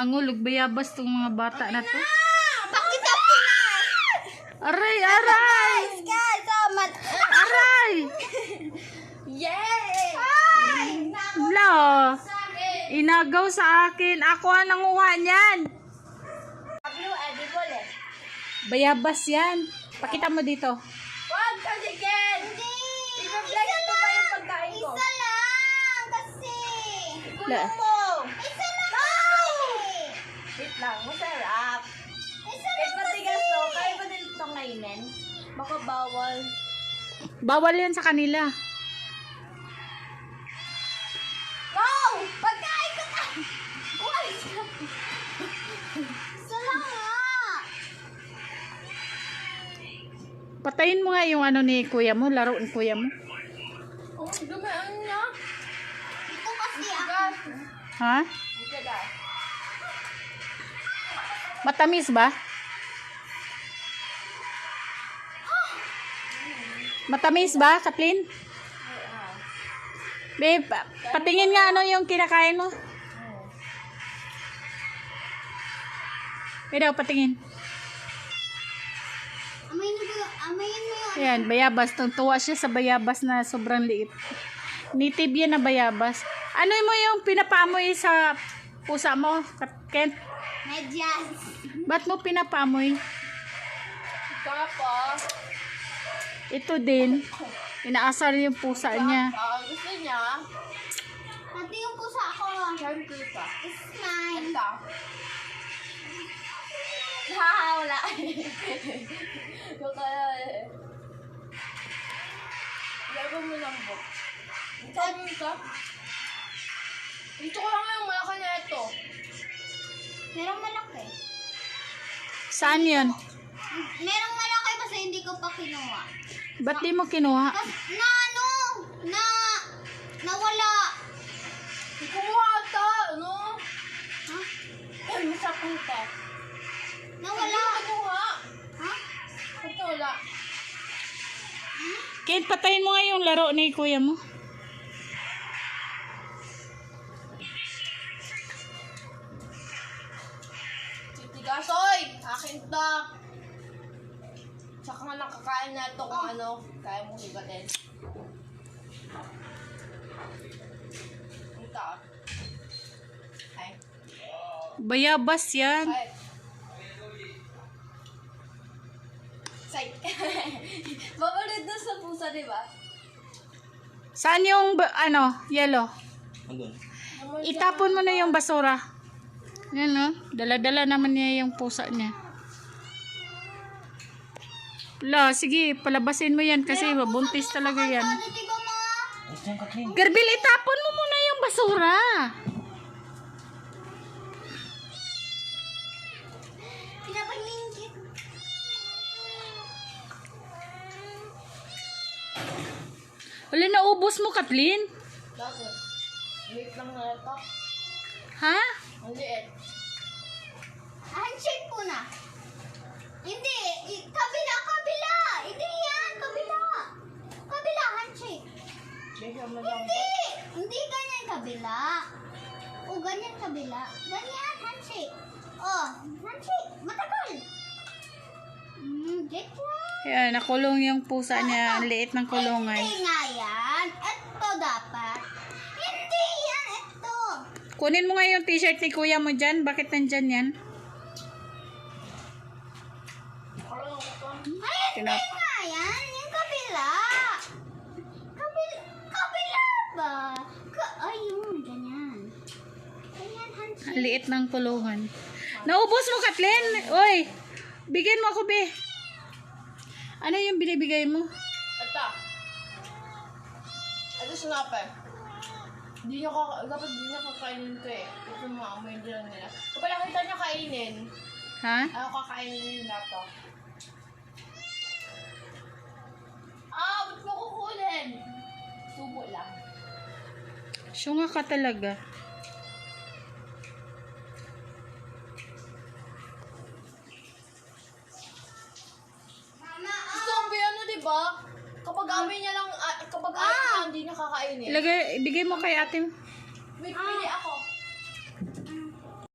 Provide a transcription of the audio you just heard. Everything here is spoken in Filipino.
Hangulog bayabas tong mga bata na to. Bakit ako na? Aray, aray! Guys, Aray! Yay! Wala. Inagaw sa akin. Ako ang nanguha niyan. Blue edible eh. Bayabas yan. Pakita mo dito. Wag kasi Ken! Hindi! I-flex ko pa yung pagkain ko. Isa lang! Kasi! Kulong mo! Isa lang kasi! Wait lang, masarap. Isa lang kasi! Matigas to, kaya ba din itong kainin? Baka bawal. Bawal yan sa kanila. No! Pagkain ko na! Why? Isa lang nga! Patayin mo nga yung ano ni kuya mo. Laro ni kuya mo. Oh, dumaan niya. Ito kasi ako. Ha? Matamis ba? Matamis ba, Kathleen? Babe, patingin nga ano yung kinakain mo. Pero patingin. Amayin mo yun. Ayan, bayabas. Tuwa siya sa bayabas na sobrang liit. Native yan na bayabas. Ano mo yung pinapaamoy sa pusa mo, Kent? Medyas. Ba't mo pinapaamoy? Tapos, Ito din. Inaasar yung pusa niya. gusto niya. Pati yung pusa ko. Siyempre ka. It's mine. Ito. Wala. Lagyan mo lang po. Sabi ka? Dito ko lang yung malaki na ito. Merong malaki. Saan yun? Merong malaki kasi hindi ko pa kinuha. Ba't di mo kinuha? Kasi nawala. Kumuha ata, ano? Ha? Ay, masakang ka. Nawala. Kinuha. Ha? Ito wala. Kent, patayin mo nga yung laro ni kuya mo. Titigasoy! Akin to. Tsaka nga nakakain na ito kung ano. Kaya mong higatin. Ito. Ay. Bayabas yan. Ay. Say. Babalid na sa pusa, di ba? Saan yung, yellow? Itapon mo na yung basura. Yan no? Dala-dala naman niya yung pusa niya. Wala, sige, palabasin mo yan kasi buntis talaga yan. Garbil, itapon mo muna yung basura. Pinapalingkit. Wala, naubos mo, Kathleen. Bakit? Liit lang na ito. Ha? Ang liit. Handshake po na. Hindi. Kabila. Hindi yan. Kabila. Kabila, handshake. Hindi. Hindi ganyan kabila. O, ganyan kabila. Ganyan, handshake. Oh, handshake. Matagal. Get lang. Yan, nakulong yung pusa niya. Ang liit ng kulungan. Hindi nga yan. Ito dapat. Hindi yan. Ito. Kunin mo nga yung t-shirt ni kuya mo dyan. Bakit nandyan yan? Ay, hindi nga yan. Yung kabila. Kabila ba? Ayun, ganyan. Ganyan, handshake. Ang liit ng kulungan. Naubos mo, Kathleen. Oy, bigyan mo ako, be. Ano yung binibigay mo? Ito. Ito sinape. Dapat di niya kakainin ito eh. Ito maamoy din nila. Kapag nakita niya kainin, Ha? ako kakainin nila ito. Ba't mo kukunin? Subo lang. Syunga ka talaga. Zombie ano, diba? Kapag amoy niya lang, kapag amoy niya hindi niya kakainin. Ibigay mo kay ate mo. Wait, pili ako.